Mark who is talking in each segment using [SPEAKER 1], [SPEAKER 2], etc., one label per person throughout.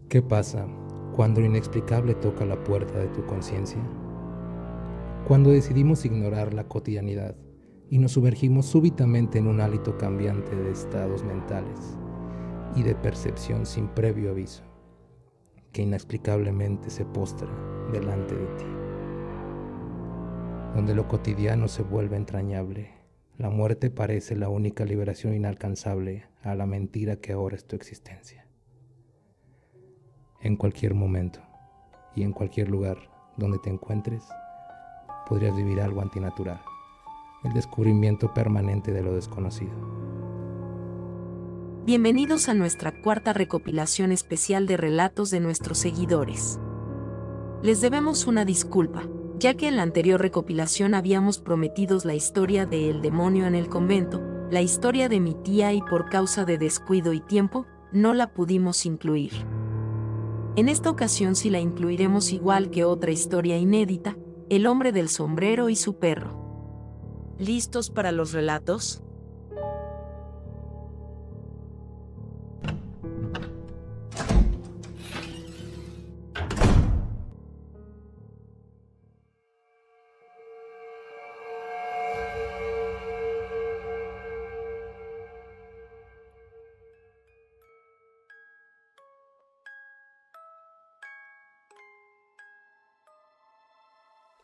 [SPEAKER 1] ¿Qué pasa cuando lo inexplicable toca la puerta de tu conciencia? Cuando decidimos ignorar la cotidianidad y nos sumergimos súbitamente en un hálito cambiante de estados mentales y de percepción sin previo aviso, que inexplicablemente se postra delante de ti, donde lo cotidiano se vuelve entrañable, la muerte parece la única liberación inalcanzable a la mentira que ahora es tu existencia. En cualquier momento y en cualquier lugar donde te encuentres, podrías vivir algo antinatural, el descubrimiento permanente de lo desconocido.
[SPEAKER 2] Bienvenidos a nuestra cuarta recopilación especial de relatos de nuestros seguidores. Les debemos una disculpa, ya que en la anterior recopilación habíamos prometido la historia de El demonio en el convento, la historia de mi tía, y por causa de descuido y tiempo, no la pudimos incluir. En esta ocasión sí la incluiremos, igual que otra historia inédita, El hombre del sombrero y su perro. ¿Listos para los relatos?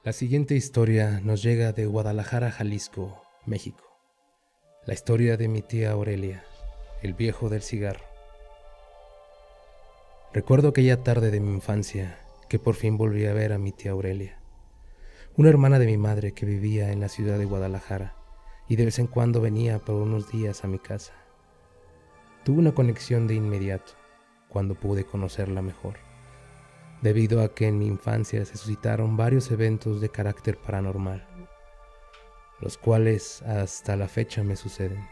[SPEAKER 1] La siguiente historia nos llega de Guadalajara, Jalisco, México. La historia de mi tía Aurelia, el viejo del cigarro. Recuerdo aquella tarde de mi infancia que por fin volví a ver a mi tía Aurelia, una hermana de mi madre que vivía en la ciudad de Guadalajara y de vez en cuando venía por unos días a mi casa. Tuve una conexión de inmediato cuando pude conocerla mejor, debido a que en mi infancia se suscitaron varios eventos de carácter paranormal, los cuales hasta la fecha me suceden.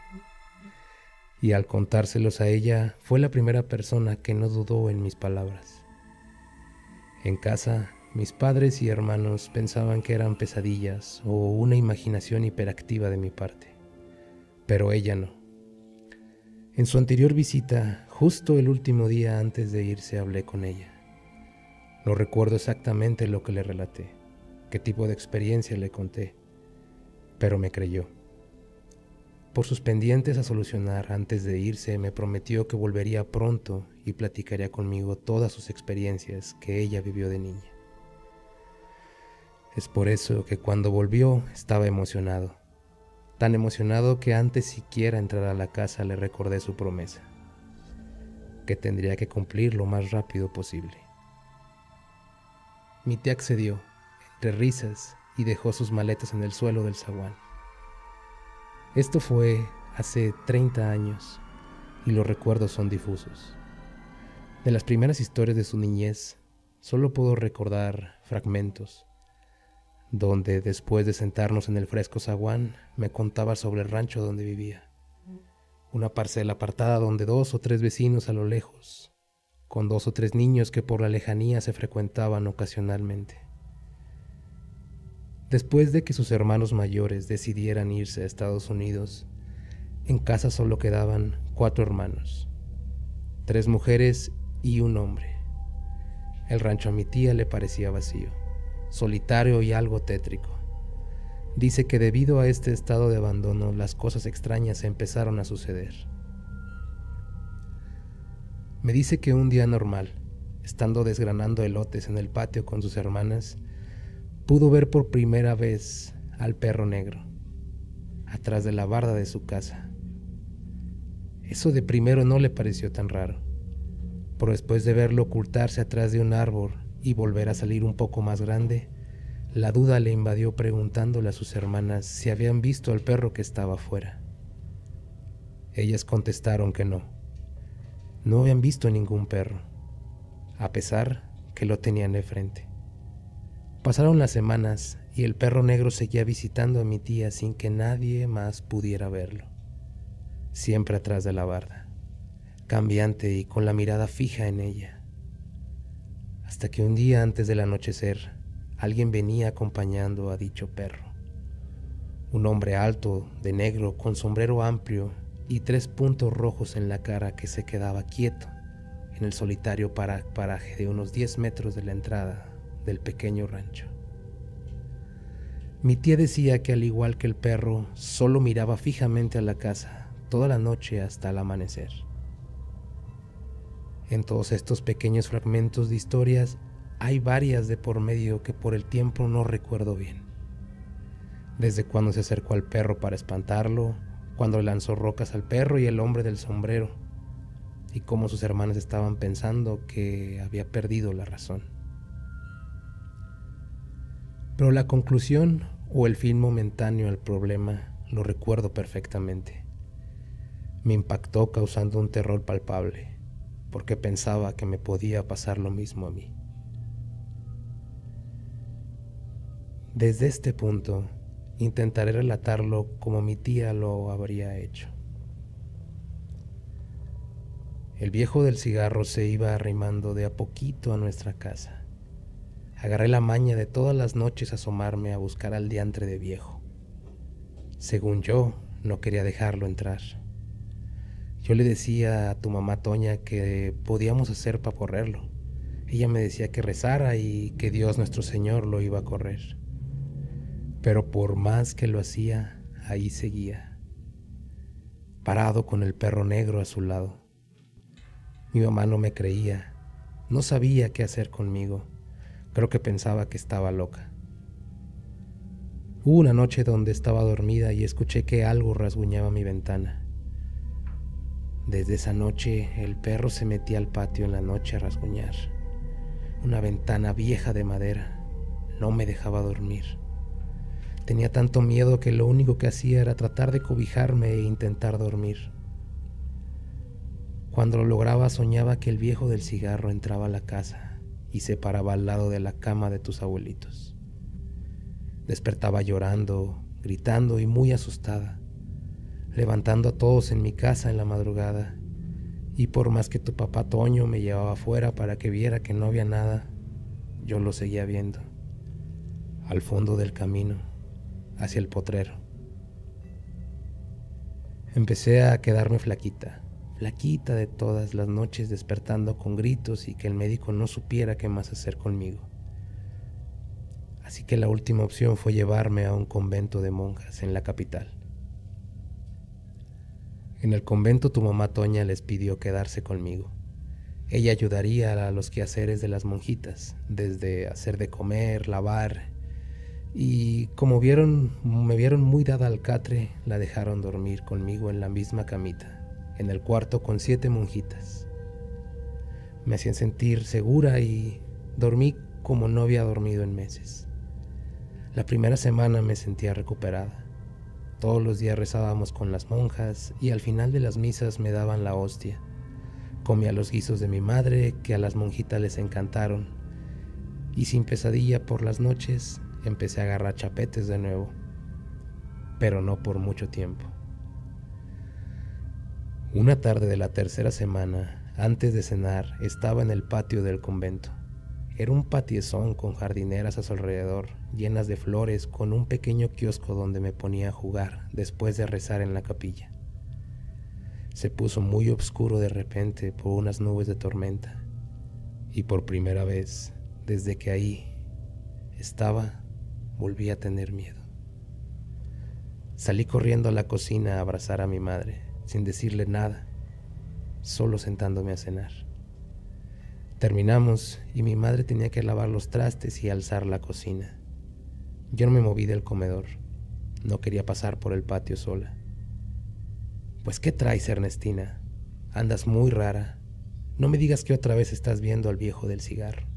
[SPEAKER 1] Y al contárselos a ella, fue la primera persona que no dudó en mis palabras. En casa, mis padres y hermanos pensaban que eran pesadillas o una imaginación hiperactiva de mi parte, pero ella no. En su anterior visita, justo el último día antes de irse, hablé con ella. No recuerdo exactamente lo que le relaté, qué tipo de experiencia le conté, pero me creyó. Por sus pendientes a solucionar antes de irse, me prometió que volvería pronto y platicaría conmigo todas sus experiencias que ella vivió de niña. Es por eso que cuando volvió estaba emocionado, tan emocionado que antes siquiera entrar a la casa le recordé su promesa, que tendría que cumplir lo más rápido posible. Mi tía accedió, entre risas, y dejó sus maletas en el suelo del zaguán. Esto fue hace 30 años, y los recuerdos son difusos. De las primeras historias de su niñez, solo puedo recordar fragmentos, donde después de sentarnos en el fresco zaguán, me contaba sobre el rancho donde vivía. Una parcela apartada donde 2 o 3 vecinos a lo lejos, con 2 o 3 niños que por la lejanía se frecuentaban ocasionalmente. Después de que sus hermanos mayores decidieran irse a Estados Unidos, en casa solo quedaban 4 hermanos, 3 mujeres y un hombre. El rancho a mi tía le parecía vacío, solitario y algo tétrico. Dice que debido a este estado de abandono, las cosas extrañas empezaron a suceder. Me dice que un día normal, estando desgranando elotes en el patio con sus hermanas, pudo ver por primera vez al perro negro, atrás de la barda de su casa. Eso de primero no le pareció tan raro, pero después de verlo ocultarse atrás de un árbol y volver a salir un poco más grande, la duda le invadió preguntándole a sus hermanas si habían visto al perro que estaba afuera. Ellas contestaron que no habían visto ningún perro, a pesar que lo tenían de frente. Pasaron las semanas y el perro negro seguía visitando a mi tía sin que nadie más pudiera verlo, siempre atrás de la barda, cambiante y con la mirada fija en ella. Hasta que un día antes del anochecer, alguien venía acompañando a dicho perro. Un hombre alto, de negro, con sombrero amplio y 3 puntos rojos en la cara, que se quedaba quieto en el solitario paraje de unos 10 metros de la entrada del pequeño rancho. Mi tía decía que al igual que el perro, solo miraba fijamente a la casa toda la noche hasta el amanecer. En todos estos pequeños fragmentos de historias hay varias de por medio que por el tiempo no recuerdo bien. Desde cuando se acercó al perro para espantarlo, cuando le lanzó rocas al perro y el hombre del sombrero, y cómo sus hermanas estaban pensando que había perdido la razón. Pero la conclusión o el fin momentáneo al problema lo recuerdo perfectamente. Me impactó causando un terror palpable, porque pensaba que me podía pasar lo mismo a mí. Desde este punto, intentaré relatarlo como mi tía lo habría hecho. El viejo del cigarro se iba arrimando de a poquito a nuestra casa. Agarré la maña de todas las noches asomarme a buscar al diantre de viejo. Según yo, no quería dejarlo entrar. Yo le decía a tu mamá Toña que podíamos hacer para correrlo. Ella me decía que rezara y que Dios nuestro Señor lo iba a correr. Pero por más que lo hacía, ahí seguía, parado con el perro negro a su lado. Mi mamá no me creía, no sabía qué hacer conmigo. Creo que pensaba que estaba loca. Hubo una noche donde estaba dormida y escuché que algo rasguñaba mi ventana. Desde esa noche el perro se metía al patio en la noche a rasguñar. Una ventana vieja de madera no me dejaba dormir. Tenía tanto miedo que lo único que hacía era tratar de cobijarme e intentar dormir. Cuando lo lograba soñaba que el viejo del cigarro entraba a la casa y se paraba al lado de la cama de tus abuelitos. Despertaba llorando, gritando y muy asustada, levantando a todos en mi casa en la madrugada, y por más que tu papá Toño me llevaba afuera para que viera que no había nada, yo lo seguía viendo, al fondo del camino, hacia el potrero. Empecé a quedarme flaquita de todas las noches despertando con gritos y que el médico no supiera qué más hacer conmigo. Así que la última opción fue llevarme a un convento de monjas en la capital. En el convento tu mamá Toña les pidió quedarse conmigo. Ella ayudaría a los quehaceres de las monjitas, desde hacer de comer, lavar, y como me vieron muy dada al catre, la dejaron dormir conmigo en la misma camita, en el cuarto con 7 monjitas. Me hacían sentir segura y dormí como no había dormido en meses. La primera semana me sentía recuperada. Todos los días rezábamos con las monjas y al final de las misas me daban la hostia. Comía los guisos de mi madre, que a las monjitas les encantaron, y sin pesadilla por las noches empecé a agarrar chapetes de nuevo, pero no por mucho tiempo. Una tarde de la tercera semana, antes de cenar, estaba en el patio del convento. Era un patiezón con jardineras a su alrededor, llenas de flores, con un pequeño kiosco donde me ponía a jugar después de rezar en la capilla. Se puso muy oscuro de repente por unas nubes de tormenta, y por primera vez, desde que ahí estaba, volví a tener miedo. Salí corriendo a la cocina a abrazar a mi madre, sin decirle nada, solo sentándome a cenar. Terminamos y mi madre tenía que lavar los trastes y alzar la cocina. Yo no me moví del comedor, no quería pasar por el patio sola. Pues, ¿qué traes, Ernestina? Andas muy rara. No me digas que otra vez estás viendo al viejo del cigarro,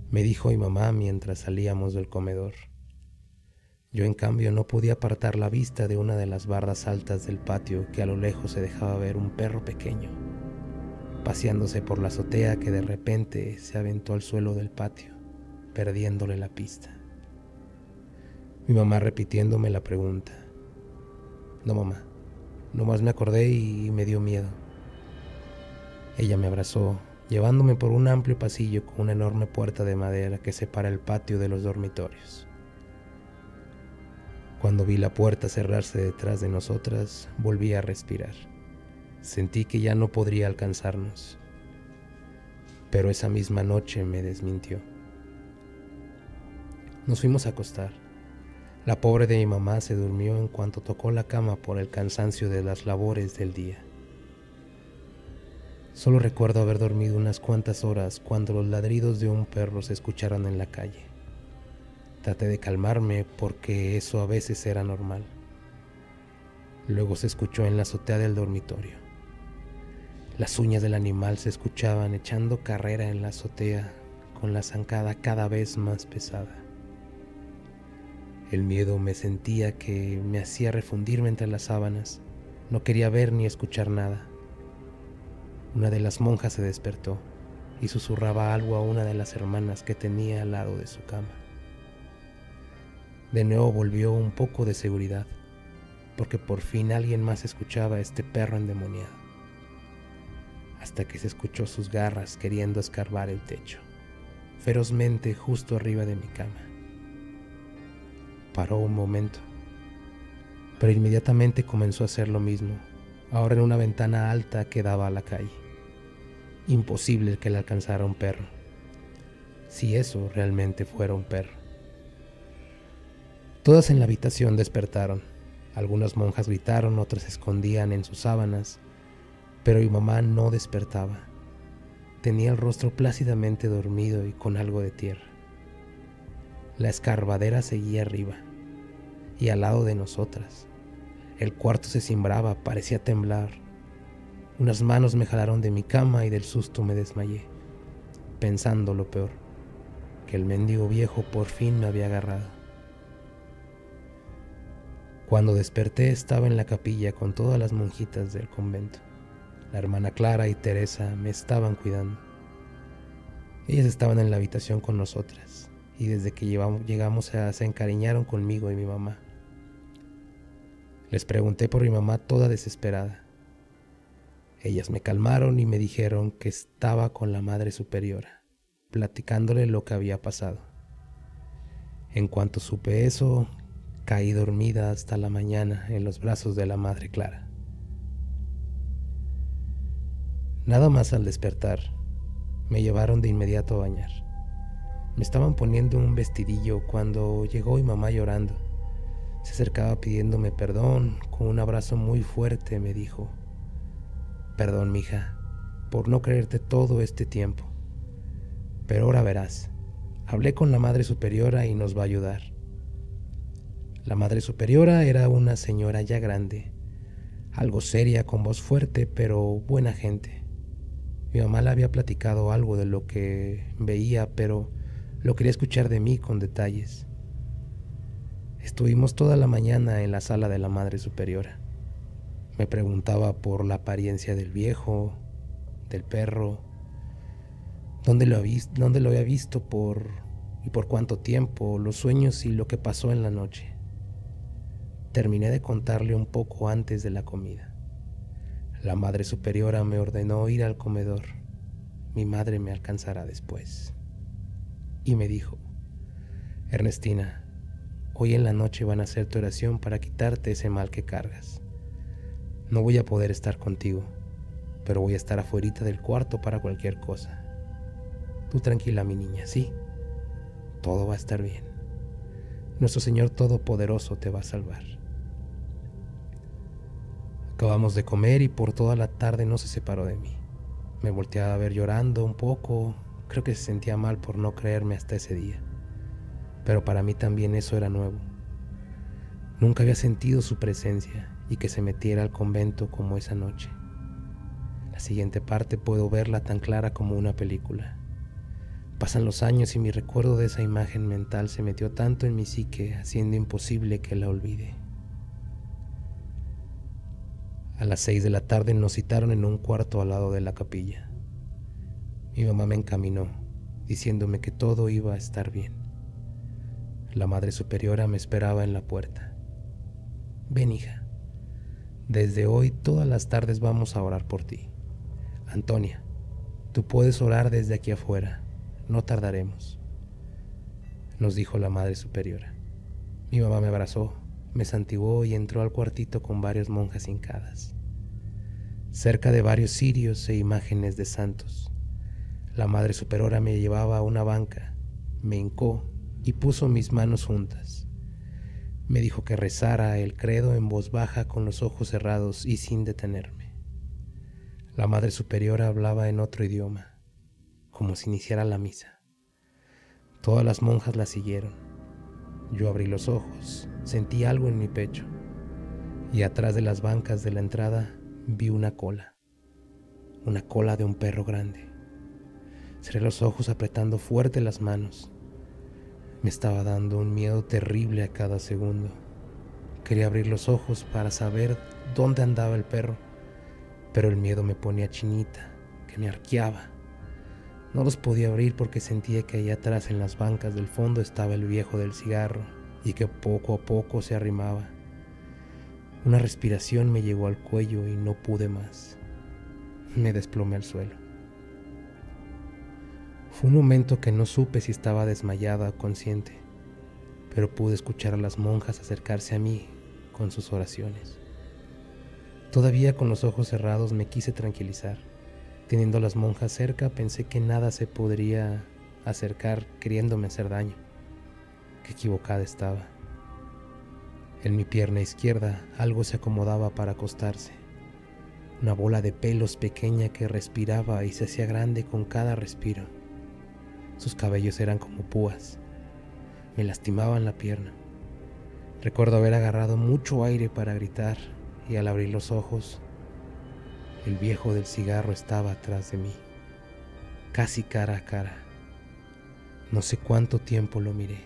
[SPEAKER 1] me dijo mi mamá mientras salíamos del comedor. Yo, en cambio, no podía apartar la vista de una de las bardas altas del patio, que a lo lejos se dejaba ver un perro pequeño, paseándose por la azotea, que de repente se aventó al suelo del patio, perdiéndole la pista. Mi mamá repitiéndome la pregunta. No, mamá, nomás me acordé y me dio miedo. Ella me abrazó, llevándome por un amplio pasillo con una enorme puerta de madera que separa el patio de los dormitorios. Cuando vi la puerta cerrarse detrás de nosotras, volví a respirar. Sentí que ya no podría alcanzarnos. pero esa misma noche me desmintió. Nos fuimos a acostar. La pobre de mi mamá se durmió en cuanto tocó la cama por el cansancio de las labores del día. Solo recuerdo haber dormido unas cuantas horas cuando los ladridos de un perro se escucharon en la calle. Traté de calmarme porque eso a veces era normal. Luego se escuchó en la azotea del dormitorio. Las uñas del animal se escuchaban echando carrera en la azotea con la zancada cada vez más pesada. El miedo me sentía que me hacía refundirme entre las sábanas. No quería ver ni escuchar nada. Una de las monjas se despertó y susurraba algo a una de las hermanas que tenía al lado de su cama. De nuevo volvió un poco de seguridad, porque por fin alguien más escuchaba a este perro endemoniado, hasta que se escuchó sus garras queriendo escarbar el techo, ferozmente justo arriba de mi cama. Paró un momento, pero inmediatamente comenzó a hacer lo mismo, ahora en una ventana alta que daba a la calle. Imposible que le alcanzara un perro, si eso realmente fuera un perro. Todas en la habitación despertaron. Algunas monjas gritaron, otras se escondían en sus sábanas, pero mi mamá no despertaba. Tenía el rostro plácidamente dormido y con algo de tierra. La escarbadera seguía arriba y al lado de nosotras. El cuarto se cimbraba, parecía temblar. Unas manos me jalaron de mi cama y del susto me desmayé, pensando lo peor, que el mendigo viejo por fin me había agarrado. Cuando desperté estaba en la capilla con todas las monjitas del convento. La hermana Clara y Teresa me estaban cuidando. Ellas estaban en la habitación con nosotras y desde que llegamos se encariñaron conmigo y mi mamá. Les pregunté por mi mamá toda desesperada. Ellas me calmaron y me dijeron que estaba con la Madre Superiora, platicándole lo que había pasado. En cuanto supe eso, caí dormida hasta la mañana en los brazos de la Madre Clara. Nada más al despertar, me llevaron de inmediato a bañar. Me estaban poniendo un vestidillo cuando llegó mi mamá llorando. Se acercaba pidiéndome perdón, con un abrazo muy fuerte me dijo: «Perdón, mija, por no creerte todo este tiempo. Pero ahora verás, hablé con la Madre Superiora y nos va a ayudar». La Madre Superiora era una señora ya grande, algo seria, con voz fuerte, pero buena gente. Mi mamá le había platicado algo de lo que veía, pero lo quería escuchar de mí con detalles. Estuvimos toda la mañana en la sala de la Madre Superiora. Me preguntaba por la apariencia del viejo, del perro, dónde lo había visto y por cuánto tiempo, los sueños y lo que pasó en la noche. Terminé de contarle un poco antes de la comida. La Madre Superiora me ordenó ir al comedor. Mi madre me alcanzará después. Y me dijo: «Ernestina, hoy en la noche van a hacer tu oración para quitarte ese mal que cargas. No voy a poder estar contigo, pero voy a estar afuerita del cuarto para cualquier cosa. Tú tranquila, mi niña, sí, todo va a estar bien. Nuestro Señor Todopoderoso te va a salvar». Acabamos de comer y por toda la tarde no se separó de mí. Me volteaba a ver llorando un poco, creo que se sentía mal por no creerme hasta ese día. Pero para mí también eso era nuevo. Nunca había sentido su presencia y que se metiera al convento como esa noche. La siguiente parte puedo verla tan clara como una película. Pasan los años y mi recuerdo de esa imagen mental se metió tanto en mi psique, haciendo imposible que la olvide. A las 6 de la tarde nos citaron en un cuarto al lado de la capilla. Mi mamá me encaminó, diciéndome que todo iba a estar bien. La Madre Superiora me esperaba en la puerta. «Ven, hija. Desde hoy todas las tardes vamos a orar por ti. Antonia, tú puedes orar desde aquí afuera. No tardaremos», nos dijo la Madre Superiora. Mi mamá me abrazó, me santiguó y entró al cuartito con varias monjas hincadas, cerca de varios cirios e imágenes de santos. La Madre Superiora me llevaba a una banca, me hincó y puso mis manos juntas. Me dijo que rezara el credo en voz baja con los ojos cerrados y sin detenerme. La Madre Superiora hablaba en otro idioma, como si iniciara la misa. Todas las monjas la siguieron. Yo abrí los ojos, sentí algo en mi pecho y atrás de las bancas de la entrada vi una cola de un perro grande. Cerré los ojos apretando fuerte las manos. Me estaba dando un miedo terrible a cada segundo. Quería abrir los ojos para saber dónde andaba el perro, pero el miedo me ponía chinita, que me arqueaba. No los podía abrir porque sentía que allá atrás en las bancas del fondo estaba el viejo del cigarro y que poco a poco se arrimaba. Una respiración me llegó al cuello y no pude más. Me desplomé al suelo. Fue un momento que no supe si estaba desmayada o consciente, pero pude escuchar a las monjas acercarse a mí con sus oraciones. Todavía con los ojos cerrados me quise tranquilizar. Teniendo a las monjas cerca, pensé que nada se podría acercar queriéndome hacer daño. Qué equivocada estaba. En mi pierna izquierda algo se acomodaba para acostarse. Una bola de pelos pequeña que respiraba y se hacía grande con cada respiro. Sus cabellos eran como púas. Me lastimaban la pierna. Recuerdo haber agarrado mucho aire para gritar y al abrir los ojos, el viejo del cigarro estaba atrás de mí, casi cara a cara. No sé cuánto tiempo lo miré,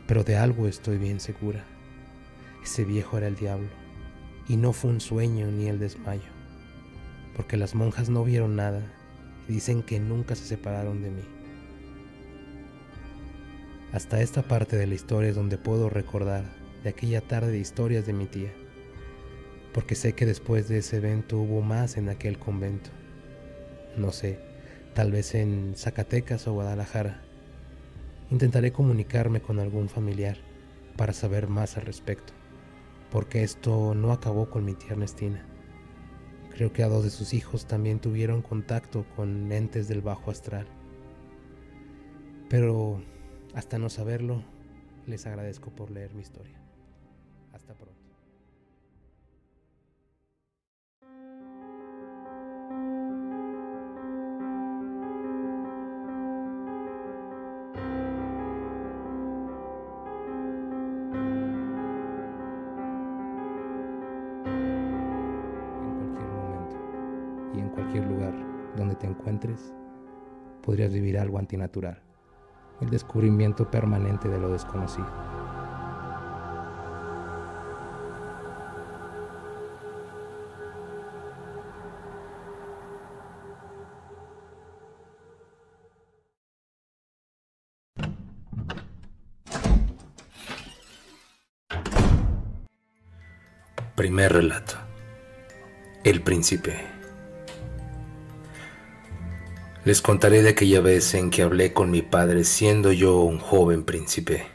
[SPEAKER 1] pero de algo estoy bien segura. Ese viejo era el diablo, y no fue un sueño ni el desmayo, porque las monjas no vieron nada y dicen que nunca se separaron de mí. Hasta esta parte de la historia es donde puedo recordar de aquella tarde de historias de mi tía, porque sé que después de ese evento hubo más en aquel convento. No sé, tal vez en Zacatecas o Guadalajara. Intentaré comunicarme con algún familiar para saber más al respecto, porque esto no acabó con mi tía Ernestina. Creo que a 2 de sus hijos también tuvieron contacto con entes del bajo astral. Pero hasta no saberlo, les agradezco por leer mi historia. Hasta pronto. Y en cualquier lugar donde te encuentres, podrías vivir algo antinatural, el descubrimiento permanente de lo desconocido.
[SPEAKER 3] Primer relato. El príncipe. Les contaré de aquella vez en que hablé con mi padre siendo yo un joven príncipe.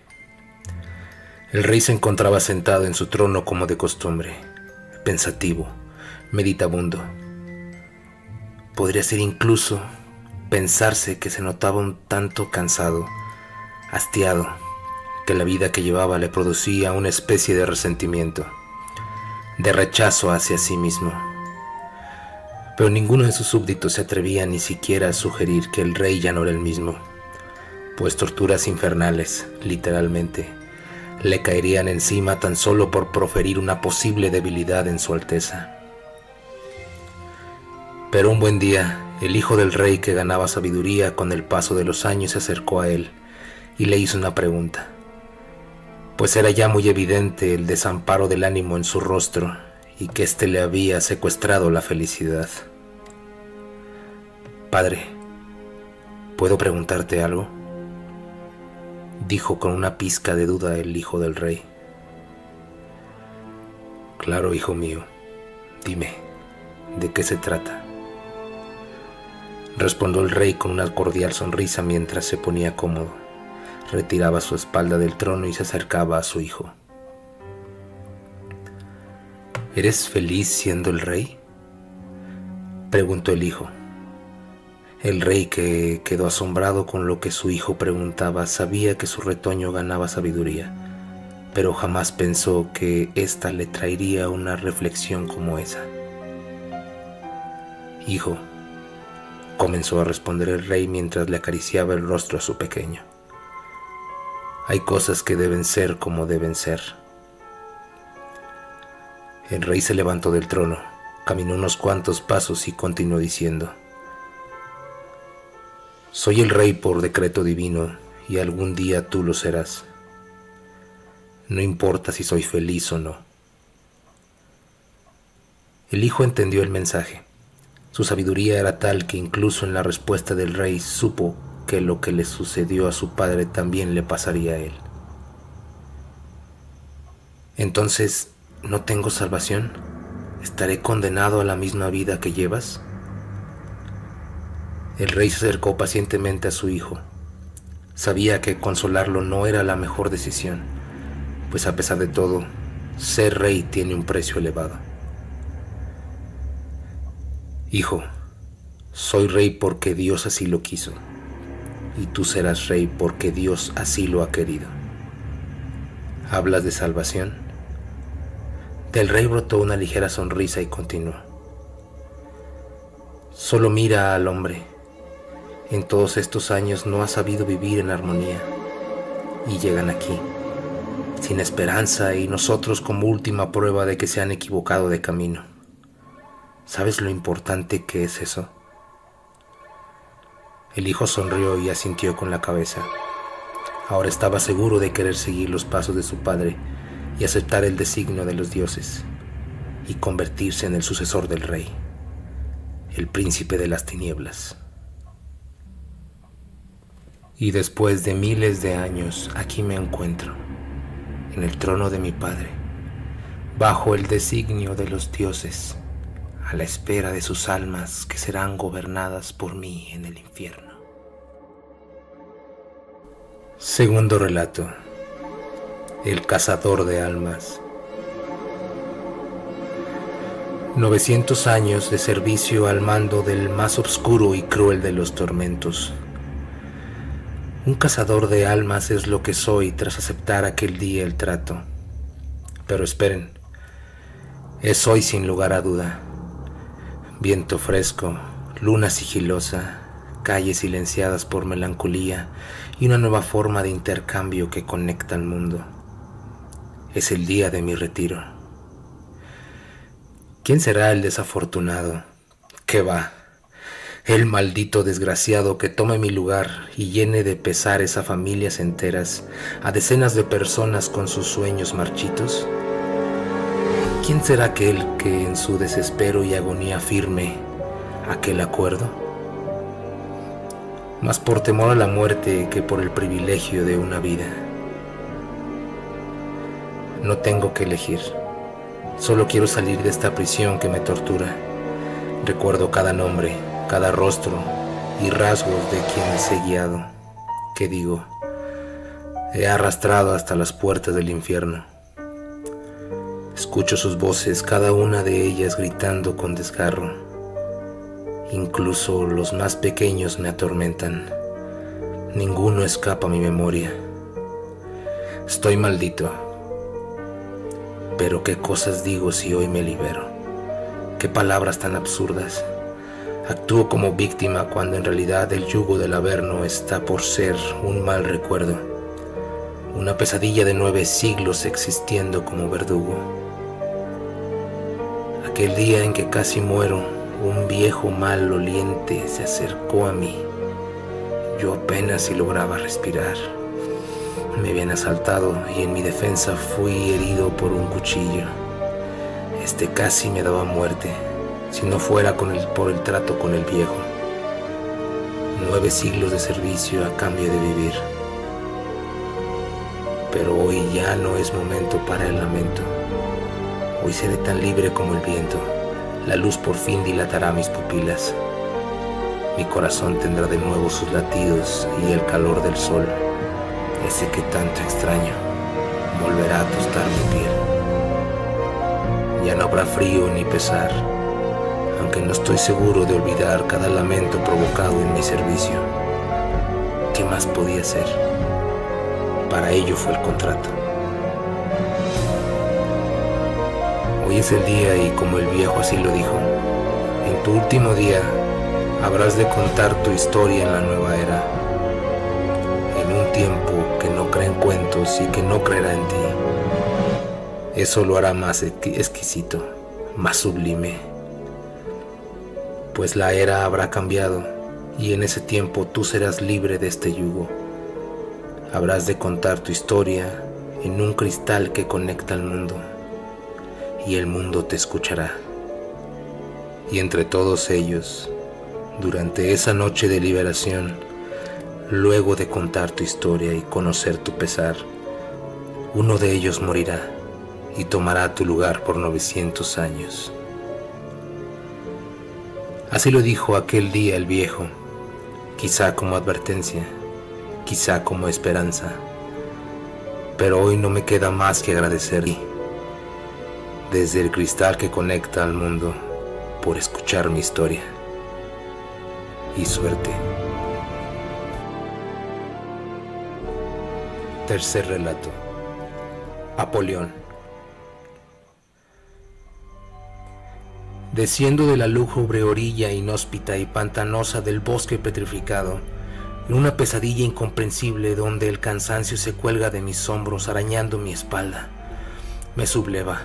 [SPEAKER 3] El rey se encontraba sentado en su trono como de costumbre, pensativo, meditabundo. Podría ser incluso pensarse que se notaba un tanto cansado, hastiado, que la vida que llevaba le producía una especie de resentimiento, de rechazo hacia sí mismo. Pero ninguno de sus súbditos se atrevía ni siquiera a sugerir que el rey ya no era el mismo, pues torturas infernales, literalmente, le caerían encima tan solo por proferir una posible debilidad en su alteza. Pero un buen día, el hijo del rey, que ganaba sabiduría con el paso de los años, se acercó a él y le hizo una pregunta, pues era ya muy evidente el desamparo del ánimo en su rostro y que éste le había secuestrado la felicidad. «Padre, ¿puedo preguntarte algo?», dijo con una pizca de duda el hijo del rey. «Claro, hijo mío, dime, ¿de qué se trata?», respondió el rey con una cordial sonrisa mientras se ponía cómodo. Retiraba su espalda del trono y se acercaba a su hijo. «¿Eres feliz siendo el rey?», preguntó el hijo. El rey, que quedó asombrado con lo que su hijo preguntaba, sabía que su retoño ganaba sabiduría, pero jamás pensó que ésta le traería una reflexión como esa. «Hijo», comenzó a responder el rey mientras le acariciaba el rostro a su pequeño, «hay cosas que deben ser como deben ser». El rey se levantó del trono, caminó unos cuantos pasos y continuó diciendo: «Soy el rey por decreto divino y algún día tú lo serás. No importa si soy feliz o no». El hijo entendió el mensaje. Su sabiduría era tal que incluso en la respuesta del rey supo que lo que le sucedió a su padre también le pasaría a él. «Entonces, ¿no tengo salvación? ¿Estaré condenado a la misma vida que llevas?». El rey se acercó pacientemente a su hijo. Sabía que consolarlo no era la mejor decisión, pues a pesar de todo, ser rey tiene un precio elevado. «Hijo, soy rey porque Dios así lo quiso, y tú serás rey porque Dios así lo ha querido. ¿Hablas de salvación?». Del rey brotó una ligera sonrisa y continuó: «Solo mira al hombre. En todos estos años no ha sabido vivir en armonía, y llegan aquí, sin esperanza, y nosotros como última prueba de que se han equivocado de camino. ¿Sabes lo importante que es eso?». El hijo sonrió y asintió con la cabeza. Ahora estaba seguro de querer seguir los pasos de su padre y aceptar el designio de los dioses, y convertirse en el sucesor del rey, el príncipe de las tinieblas. Y después de miles de años, aquí me encuentro, en el trono de mi padre, bajo el designio de los dioses, a la espera de sus almas que serán gobernadas por mí en el infierno. Segundo relato: El cazador de almas. 900 años de servicio al mando del más oscuro y cruel de los tormentos. Un cazador de almas es lo que soy tras aceptar aquel día el trato. Pero esperen, es hoy sin lugar a duda. Viento fresco, luna sigilosa, calles silenciadas por melancolía y una nueva forma de intercambio que conecta al mundo. Es el día de mi retiro. ¿Quién será el desafortunado? ¿Qué va? El maldito desgraciado que tome mi lugar y llene de pesares a familias enteras, a decenas de personas con sus sueños marchitos. ¿Quién será aquel que en su desespero y agonía firme aquel acuerdo? Más por temor a la muerte que por el privilegio de una vida. No tengo que elegir. Solo quiero salir de esta prisión que me tortura. Recuerdo cada nombre, cada rostro y rasgos de quienes he guiado, que digo, he arrastrado hasta las puertas del infierno. Escucho sus voces, cada una de ellas gritando con desgarro. Incluso los más pequeños me atormentan. Ninguno escapa a mi memoria. Estoy maldito. Pero qué cosas digo si hoy me libero. Qué palabras tan absurdas. Actúo como víctima cuando en realidad el yugo del Averno está por ser un mal recuerdo. Una pesadilla de 9 siglos existiendo como verdugo. Aquel día en que casi muero, un viejo mal oliente se acercó a mí. Yo apenas si lograba respirar. Me habían asaltado y en mi defensa fui herido por un cuchillo. Este casi me daba muerte, si no fuera por el trato con el viejo. 9 siglos de servicio a cambio de vivir. Pero hoy ya no es momento para el lamento. Hoy seré tan libre como el viento. La luz por fin dilatará mis pupilas. Mi corazón tendrá de nuevo sus latidos y el calor del sol, ese que tanto extraño, volverá a tostar mi piel. Ya no habrá frío ni pesar, aunque no estoy seguro de olvidar cada lamento provocado en mi servicio. ¿Qué más podía hacer? Para ello fue el contrato. Hoy es el día y como el viejo así lo dijo, en tu último día habrás de contar tu historia en la nueva era, en un tiempo que no cree en cuentos y que no creerá en ti. Eso lo hará más exquisito, más sublime, pues la era habrá cambiado y en ese tiempo tú serás libre de este yugo. Habrás de contar tu historia en un cristal que conecta al mundo y el mundo te escuchará. Y entre todos ellos, durante esa noche de liberación, luego de contar tu historia y conocer tu pesar, uno de ellos morirá y tomará tu lugar por 900 años. Así lo dijo aquel día el viejo, quizá como advertencia, quizá como esperanza, pero hoy no me queda más que agradecerle desde el cristal que conecta al mundo por escuchar mi historia. Y suerte. Tercer relato. Apolión. Desciendo de la lúgubre orilla inhóspita y pantanosa del bosque petrificado, en una pesadilla incomprensible donde el cansancio se cuelga de mis hombros arañando mi espalda, me subleva.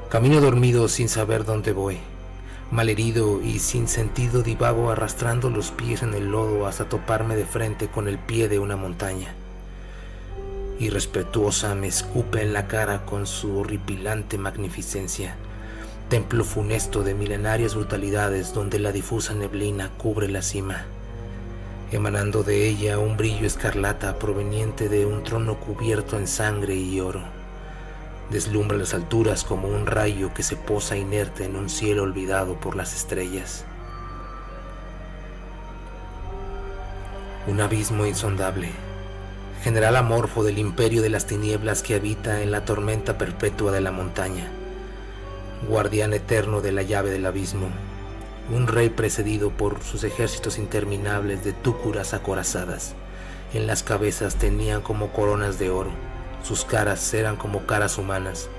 [SPEAKER 3] Camino dormido sin saber dónde voy, malherido y sin sentido divago arrastrando los pies en el lodo hasta toparme de frente con el pie de una montaña. Irrespetuosa me escupe en la cara con su horripilante magnificencia, templo funesto de milenarias brutalidades donde la difusa neblina cubre la cima, emanando de ella un brillo escarlata proveniente de un trono cubierto en sangre y oro. Deslumbra las alturas como un rayo que se posa inerte en un cielo olvidado por las estrellas. Un abismo insondable, general amorfo del imperio de las tinieblas que habita en la tormenta perpetua de la montaña, guardián eterno de la llave del abismo, un rey precedido por sus ejércitos interminables de túcuras acorazadas. En las cabezas tenían como coronas de oro, sus caras eran como caras humanas,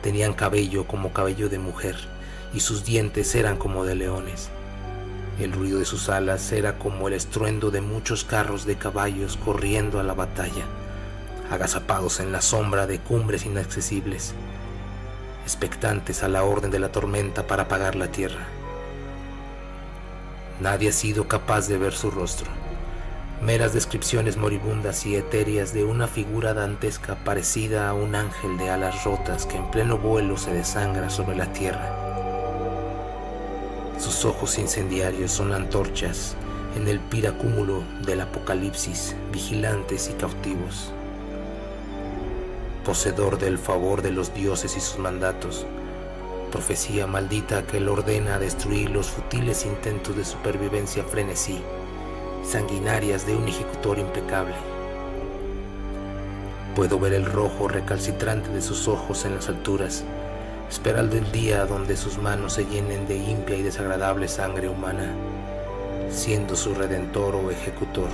[SPEAKER 3] tenían cabello como cabello de mujer, y sus dientes eran como de leones. El ruido de sus alas era como el estruendo de muchos carros de caballos corriendo a la batalla, agazapados en la sombra de cumbres inaccesibles, expectantes a la orden de la tormenta para apagar la tierra. Nadie ha sido capaz de ver su rostro, meras descripciones moribundas y etéreas de una figura dantesca parecida a un ángel de alas rotas que en pleno vuelo se desangra sobre la tierra. Sus ojos incendiarios son antorchas en el piracúmulo del apocalipsis, vigilantes y cautivos. Poseedor del favor de los dioses y sus mandatos, profecía maldita que él ordena destruir los futiles intentos de supervivencia frenesí, sanguinarias de un ejecutor impecable. Puedo ver el rojo recalcitrante de sus ojos en las alturas, esperar del día donde sus manos se llenen de impia y desagradable sangre humana, siendo su redentor o ejecutor.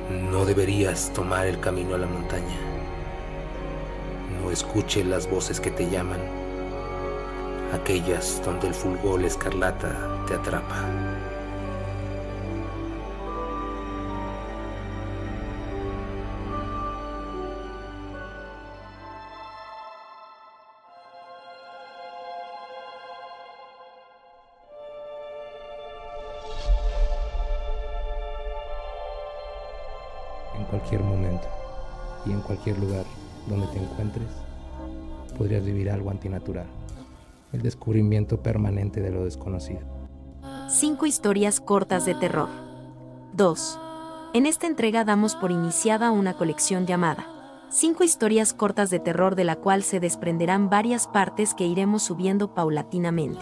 [SPEAKER 3] No deberías tomar el camino a la montaña. No escuches las voces que te llaman, aquellas donde el fulgor escarlata te atrapa.
[SPEAKER 1] En cualquier momento y en cualquier lugar donde te encuentres, podrías vivir algo antinatural, el descubrimiento permanente de lo desconocido.
[SPEAKER 2] 5 historias cortas de terror. 2. En esta entrega damos por iniciada una colección llamada 5 historias cortas de terror, de la cual se desprenderán varias partes que iremos subiendo paulatinamente.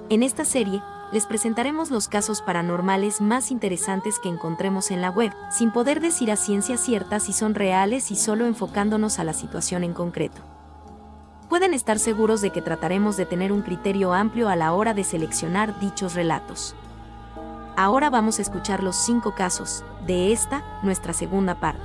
[SPEAKER 2] En esta serie, les presentaremos los casos paranormales más interesantes que encontremos en la web, sin poder decir a ciencia cierta si son reales y solo enfocándonos a la situación en concreto. Pueden estar seguros de que trataremos de tener un criterio amplio a la hora de seleccionar dichos relatos. Ahora vamos a escuchar los 5 casos de esta, nuestra segunda parte.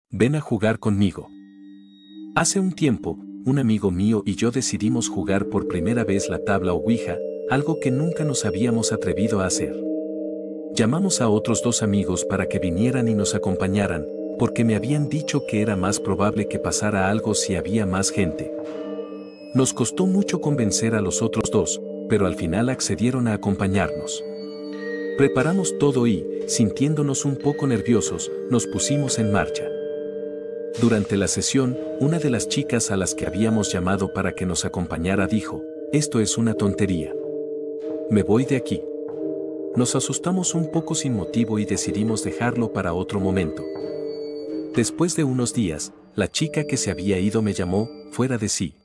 [SPEAKER 4] Ven a jugar conmigo. Hace un tiempo, un amigo mío y yo decidimos jugar por primera vez la tabla Ouija, algo que nunca nos habíamos atrevido a hacer. Llamamos a otros 2 amigos para que vinieran y nos acompañaran, porque me habían dicho que era más probable que pasara algo si había más gente. Nos costó mucho convencer a los otros 2, pero al final accedieron a acompañarnos. Preparamos todo y, sintiéndonos un poco nerviosos, nos pusimos en marcha. Durante la sesión, una de las chicas a las que habíamos llamado para que nos acompañara dijo: «Esto es una tontería. Me voy de aquí». Nos asustamos un poco sin motivo y decidimos dejarlo para otro momento. Después de unos días, la chica que se había ido me llamó, fuera de sí.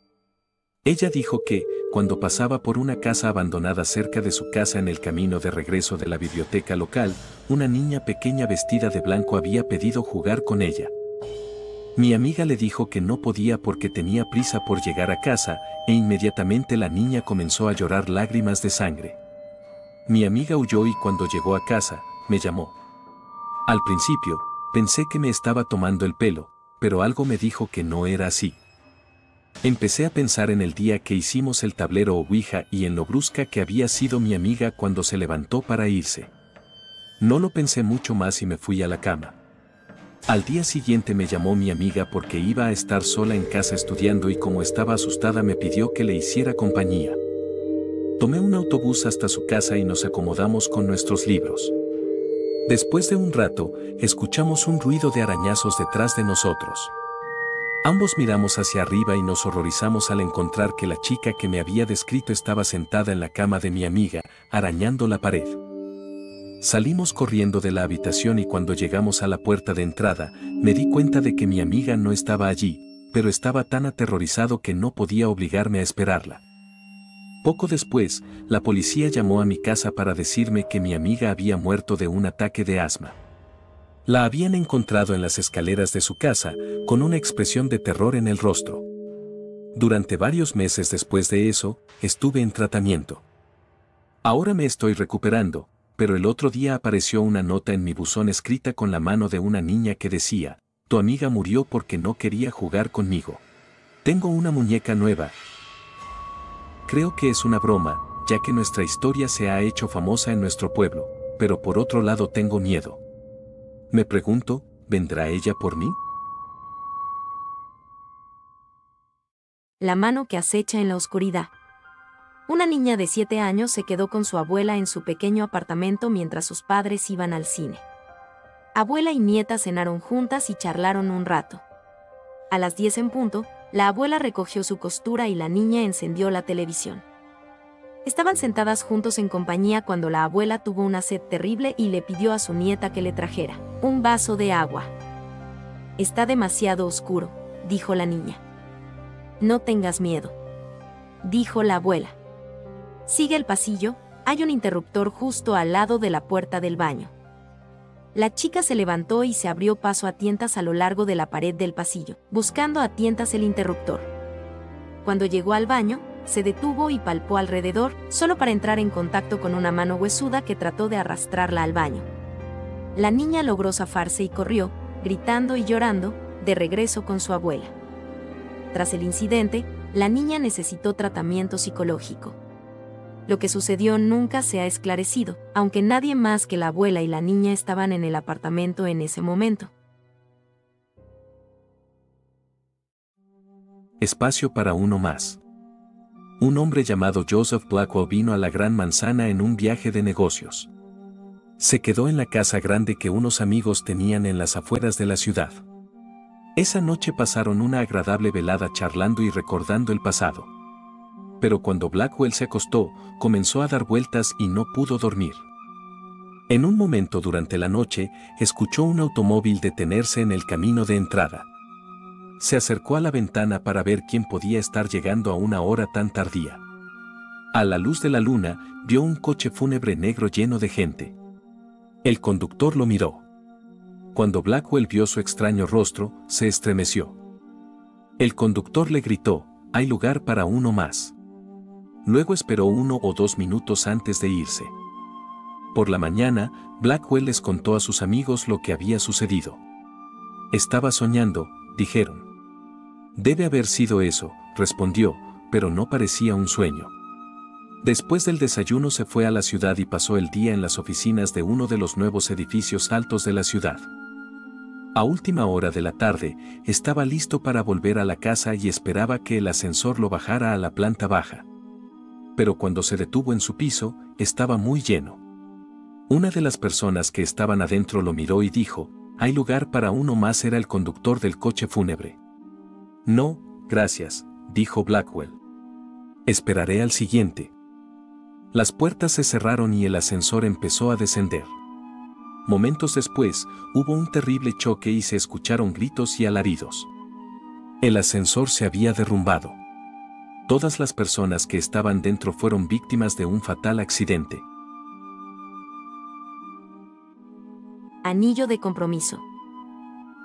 [SPEAKER 4] Ella dijo que, cuando pasaba por una casa abandonada cerca de su casa en el camino de regreso de la biblioteca local, una niña pequeña vestida de blanco había pedido jugar con ella. Mi amiga le dijo que no podía porque tenía prisa por llegar a casa, e inmediatamente la niña comenzó a llorar lágrimas de sangre. Mi amiga huyó y cuando llegó a casa, me llamó. Al principio, pensé que me estaba tomando el pelo, pero algo me dijo que no era así. Empecé a pensar en el día que hicimos el tablero Ouija y en lo brusca que había sido mi amiga cuando se levantó para irse. No lo pensé mucho más y me fui a la cama. Al día siguiente me llamó mi amiga porque iba a estar sola en casa estudiando y como estaba asustada me pidió que le hiciera compañía. Tomé un autobús hasta su casa y nos acomodamos con nuestros libros. Después de un rato, escuchamos un ruido de arañazos detrás de nosotros. Ambos miramos hacia arriba y nos horrorizamos al encontrar que la chica que me había descrito estaba sentada en la cama de mi amiga, arañando la pared. Salimos corriendo de la habitación y cuando llegamos a la puerta de entrada, me di cuenta de que mi amiga no estaba allí, pero estaba tan aterrorizado que no podía obligarme a esperarla. Poco después, la policía llamó a mi casa para decirme que mi amiga había muerto de un ataque de asma. La habían encontrado en las escaleras de su casa, con una expresión de terror en el rostro. Durante varios meses después de eso, estuve en tratamiento. Ahora me estoy recuperando, pero el otro día apareció una nota en mi buzón escrita con la mano de una niña que decía: «Tu amiga murió porque no quería jugar conmigo. Tengo una muñeca nueva». Creo que es una broma, ya que nuestra historia se ha hecho famosa en nuestro pueblo, pero por otro lado tengo miedo. Me pregunto, ¿vendrá ella por mí?
[SPEAKER 2] La mano que acecha en la oscuridad. Una niña de 7 años se quedó con su abuela en su pequeño apartamento mientras sus padres iban al cine. Abuela y nieta cenaron juntas y charlaron un rato. A las 10 en punto, la abuela recogió su costura y la niña encendió la televisión. Estaban sentadas juntos en compañía cuando la abuela tuvo una sed terrible y le pidió a su nieta que le trajera un vaso de agua. «Está demasiado oscuro», dijo la niña. «No tengas miedo», dijo la abuela. «Sigue el pasillo, hay un interruptor justo al lado de la puerta del baño». La chica se levantó y se abrió paso a tientas a lo largo de la pared del pasillo, buscando a tientas el interruptor. Cuando llegó al baño, se detuvo y palpó alrededor, solo para entrar en contacto con una mano huesuda que trató de arrastrarla al baño. La niña logró zafarse y corrió, gritando y llorando, de regreso con su abuela. Tras el incidente, la niña necesitó tratamiento psicológico. Lo que sucedió nunca se ha esclarecido, aunque nadie más que la abuela y la niña estaban en el apartamento en ese momento.
[SPEAKER 4] Espacio para uno más. Un hombre llamado Joseph Blackwell vino a la Gran Manzana en un viaje de negocios. Se quedó en la casa grande que unos amigos tenían en las afueras de la ciudad. Esa noche pasaron una agradable velada charlando y recordando el pasado. Pero cuando Blackwell se acostó, comenzó a dar vueltas y no pudo dormir. En un momento durante la noche, escuchó un automóvil detenerse en el camino de entrada. Se acercó a la ventana para ver quién podía estar llegando a una hora tan tardía. A la luz de la luna, vio un coche fúnebre negro lleno de gente. El conductor lo miró. Cuando Blackwell vio su extraño rostro, se estremeció. El conductor le gritó, «Hay lugar para uno más». Luego esperó 1 o 2 minutos antes de irse. Por la mañana, Blackwell les contó a sus amigos lo que había sucedido. «Estaba soñando», dijeron. «Debe haber sido eso», respondió, pero no parecía un sueño. Después del desayuno se fue a la ciudad y pasó el día en las oficinas de uno de los nuevos edificios altos de la ciudad. A última hora de la tarde, estaba listo para volver a la casa y esperaba que el ascensor lo bajara a la planta baja. Pero cuando se detuvo en su piso, estaba muy lleno. Una de las personas que estaban adentro lo miró y dijo, «Hay lugar para uno más». Era el conductor del coche fúnebre. «No, gracias», dijo Blackwell. «Esperaré al siguiente». Las puertas se cerraron y el ascensor empezó a descender. Momentos después, hubo un terrible choque y se escucharon gritos y alaridos. El ascensor se había derrumbado. Todas las personas que estaban dentro fueron víctimas de un fatal accidente.
[SPEAKER 2] Anillo de compromiso.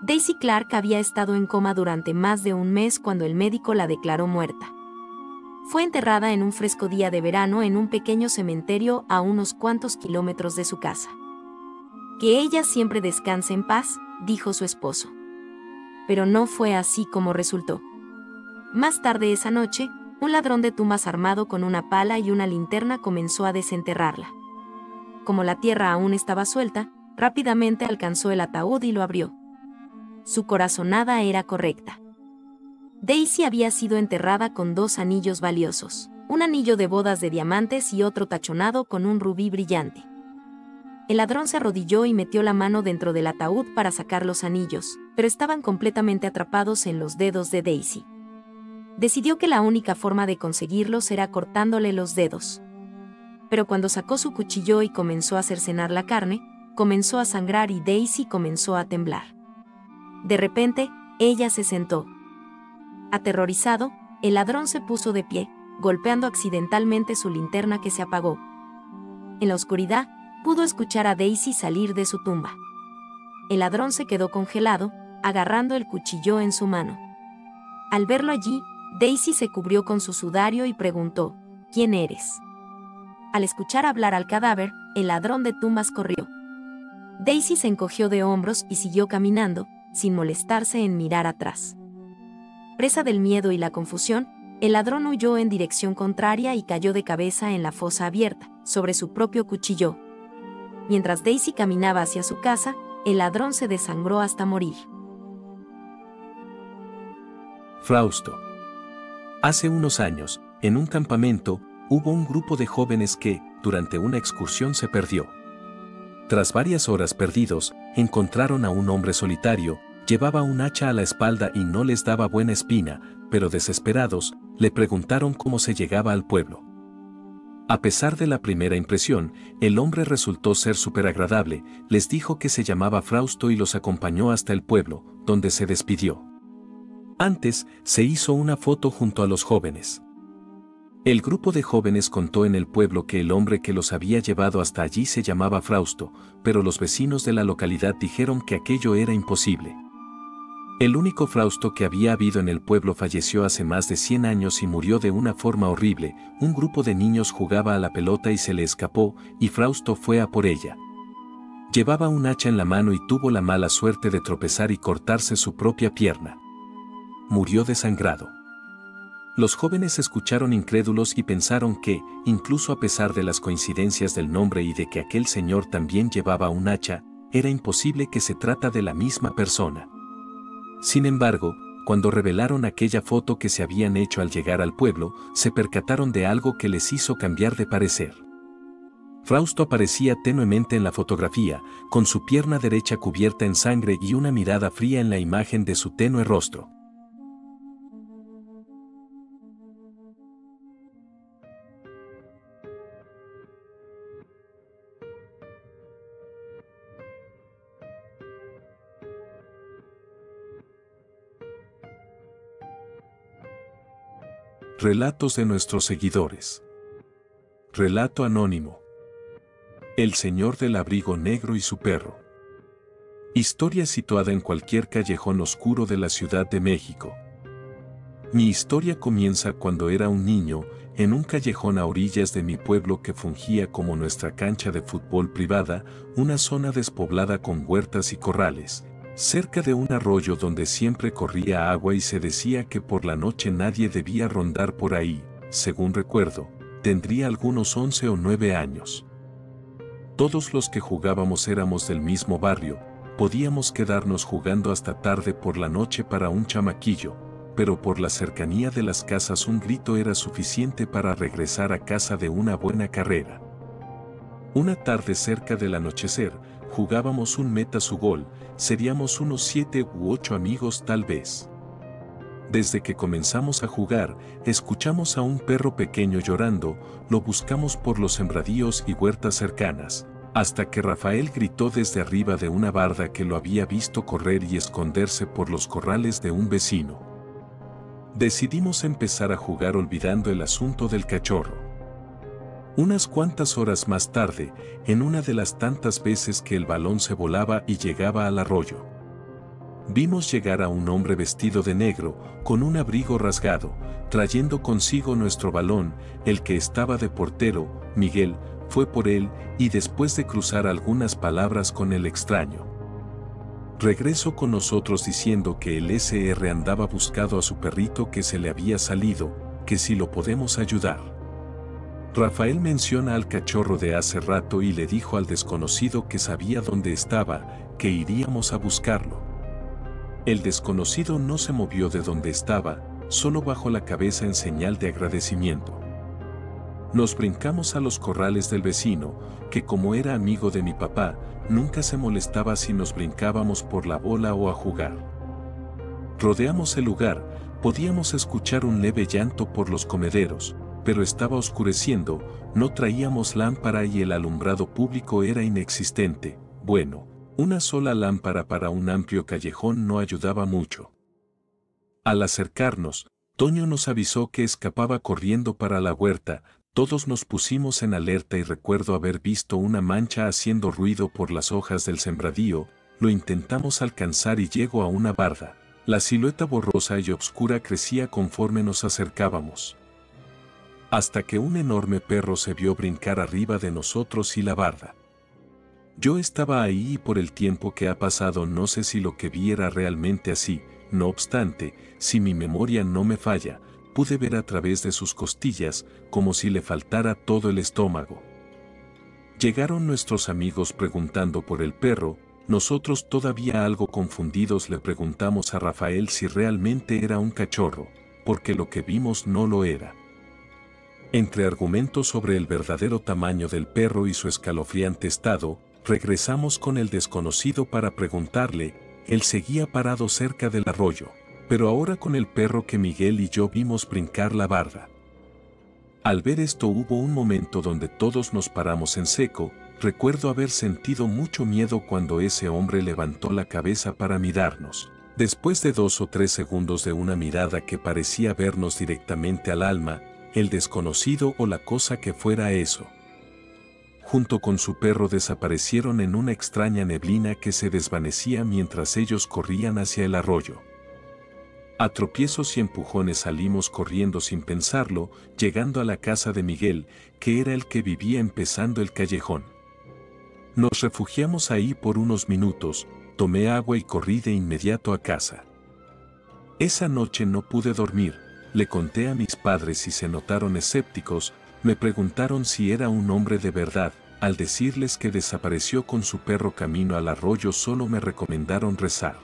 [SPEAKER 2] Daisy Clark había estado en coma durante más de un mes cuando el médico la declaró muerta. Fue enterrada en un fresco día de verano en un pequeño cementerio a unos cuantos kilómetros de su casa. «Que ella siempre descanse en paz», dijo su esposo. Pero no fue así como resultó. Más tarde esa noche, un ladrón de tumbas armado con una pala y una linterna comenzó a desenterrarla. Como la tierra aún estaba suelta, rápidamente alcanzó el ataúd y lo abrió. Su corazonada era correcta. Daisy había sido enterrada con 2 anillos valiosos, un anillo de bodas de diamantes y otro tachonado con un rubí brillante. El ladrón se arrodilló y metió la mano dentro del ataúd para sacar los anillos, pero estaban completamente atrapados en los dedos de Daisy. Decidió que la única forma de conseguirlos era cortándole los dedos. Pero cuando sacó su cuchillo y comenzó a cercenar la carne, comenzó a sangrar y Daisy comenzó a temblar. De repente, ella se sentó. Aterrorizado, el ladrón se puso de pie, golpeando accidentalmente su linterna que se apagó. En la oscuridad, pudo escuchar a Daisy salir de su tumba. El ladrón se quedó congelado, agarrando el cuchillo en su mano. Al verlo allí, Daisy se cubrió con su sudario y preguntó, «¿Quién eres?». Al escuchar hablar al cadáver, el ladrón de tumbas corrió. Daisy se encogió de hombros y siguió caminando, sin molestarse en mirar atrás. Presa del miedo y la confusión, el ladrón huyó en dirección contraria y cayó de cabeza en la fosa abierta, sobre su propio cuchillo. Mientras Daisy caminaba hacia su casa, el ladrón se desangró hasta morir.
[SPEAKER 4] Frausto. Hace unos años, en un campamento, hubo un grupo de jóvenes que, durante una excursión, se perdió. Tras varias horas perdidos, encontraron a un hombre solitario. Llevaba un hacha a la espalda y no les daba buena espina, pero desesperados, le preguntaron cómo se llegaba al pueblo. A pesar de la primera impresión, el hombre resultó ser superagradable, les dijo que se llamaba Frausto y los acompañó hasta el pueblo, donde se despidió. Antes, se hizo una foto junto a los jóvenes. El grupo de jóvenes contó en el pueblo que el hombre que los había llevado hasta allí se llamaba Frausto, pero los vecinos de la localidad dijeron que aquello era imposible. El único Frausto que había habido en el pueblo falleció hace más de 100 años y murió de una forma horrible. Un grupo de niños jugaba a la pelota y se le escapó, y Frausto fue a por ella. Llevaba un hacha en la mano y tuvo la mala suerte de tropezar y cortarse su propia pierna. Murió desangrado. Los jóvenes escucharon incrédulos y pensaron que, incluso a pesar de las coincidencias del nombre y de que aquel señor también llevaba un hacha, era imposible que se trata de la misma persona. Sin embargo, cuando revelaron aquella foto que se habían hecho al llegar al pueblo, se percataron de algo que les hizo cambiar de parecer. Frausto aparecía tenuemente en la fotografía, con su pierna derecha cubierta en sangre y una mirada fría en la imagen de su tenue rostro. Relatos de nuestros seguidores. Relato anónimo. El señor del abrigo negro y su perro. Historia situada en cualquier callejón oscuro de la Ciudad de México. Mi historia comienza cuando era un niño, en un callejón a orillas de mi pueblo que fungía como nuestra cancha de fútbol privada, una zona despoblada con huertas y corrales, cerca de un arroyo donde siempre corría agua y se decía que por la noche nadie debía rondar por ahí. Según recuerdo, tendría algunos 11 o 9 años. Todos los que jugábamos éramos del mismo barrio, podíamos quedarnos jugando hasta tarde por la noche para un chamaquillo, pero por la cercanía de las casas un grito era suficiente para regresar a casa de una buena carrera. Una tarde cerca del anochecer, jugábamos un meta su gol, seríamos unos 7 u 8 amigos tal vez. Desde que comenzamos a jugar, escuchamos a un perro pequeño llorando, lo buscamos por los sembradíos y huertas cercanas, hasta que Rafael gritó desde arriba de una barda que lo había visto correr y esconderse por los corrales de un vecino. Decidimos empezar a jugar olvidando el asunto del cachorro. Unas cuantas horas más tarde, en una de las tantas veces que el balón se volaba y llegaba al arroyo, vimos llegar a un hombre vestido de negro, con un abrigo rasgado, trayendo consigo nuestro balón. El que estaba de portero, Miguel, fue por él y después de cruzar algunas palabras con el extraño, regresó con nosotros diciendo que el SR andaba buscando a su perrito que se le había salido, que si lo podemos ayudar. Rafael menciona al cachorro de hace rato y le dijo al desconocido que sabía dónde estaba, que iríamos a buscarlo. El desconocido no se movió de donde estaba, solo bajó la cabeza en señal de agradecimiento. Nos brincamos a los corrales del vecino, que como era amigo de mi papá, nunca se molestaba si nos brincábamos por la bola o a jugar. Rodeamos el lugar, podíamos escuchar un leve llanto por los comederos, pero estaba oscureciendo, no traíamos lámpara y el alumbrado público era inexistente. Bueno, una sola lámpara para un amplio callejón no ayudaba mucho. Al acercarnos, Toño nos avisó que escapaba corriendo para la huerta. Todos nos pusimos en alerta y recuerdo haber visto una mancha haciendo ruido por las hojas del sembradío. Lo intentamos alcanzar y llegó a una barda. La silueta borrosa y oscura crecía conforme nos acercábamos, hasta que un enorme perro se vio brincar arriba de nosotros y la barda. Yo estaba ahí y por el tiempo que ha pasado no sé si lo que vi era realmente así. No obstante, si mi memoria no me falla, pude ver a través de sus costillas, como si le faltara todo el estómago. Llegaron nuestros amigos preguntando por el perro. Nosotros todavía algo confundidos le preguntamos a Rafael si realmente era un cachorro, porque lo que vimos no lo era. Entre argumentos sobre el verdadero tamaño del perro y su escalofriante estado, regresamos con el desconocido para preguntarle. Él seguía parado cerca del arroyo, pero ahora con el perro que Miguel y yo vimos brincar la barda. Al ver esto hubo un momento donde todos nos paramos en seco. Recuerdo haber sentido mucho miedo cuando ese hombre levantó la cabeza para mirarnos. Después de 2 o 3 segundos de una mirada que parecía vernos directamente al alma, el desconocido o la cosa que fuera eso, junto con su perro desaparecieron en una extraña neblina que se desvanecía mientras ellos corrían hacia el arroyo. A tropiezos y empujones salimos corriendo sin pensarlo, llegando a la casa de Miguel, que era el que vivía empezando el callejón. Nos refugiamos ahí por unos minutos, tomé agua y corrí de inmediato a casa. Esa noche no pude dormir, le conté a mis padres y se notaron escépticos. Me preguntaron si era un hombre de verdad. Al decirles que desapareció con su perro camino al arroyo solo me recomendaron rezar.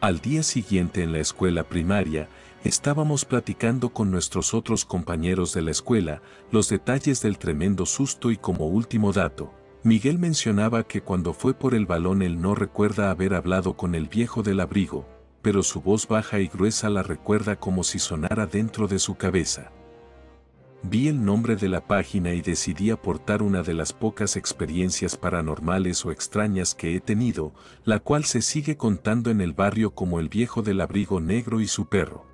[SPEAKER 4] Al día siguiente en la escuela primaria, estábamos platicando con nuestros otros compañeros de la escuela los detalles del tremendo susto y como último dato, Miguel mencionaba que cuando fue por el balón él no recuerda haber hablado con el viejo del abrigo, pero su voz baja y gruesa la recuerda como si sonara dentro de su cabeza. Vi el nombre de la página y decidí aportar una de las pocas experiencias paranormales o extrañas que he tenido, la cual se sigue contando en el barrio como el viejo del abrigo negro y su perro.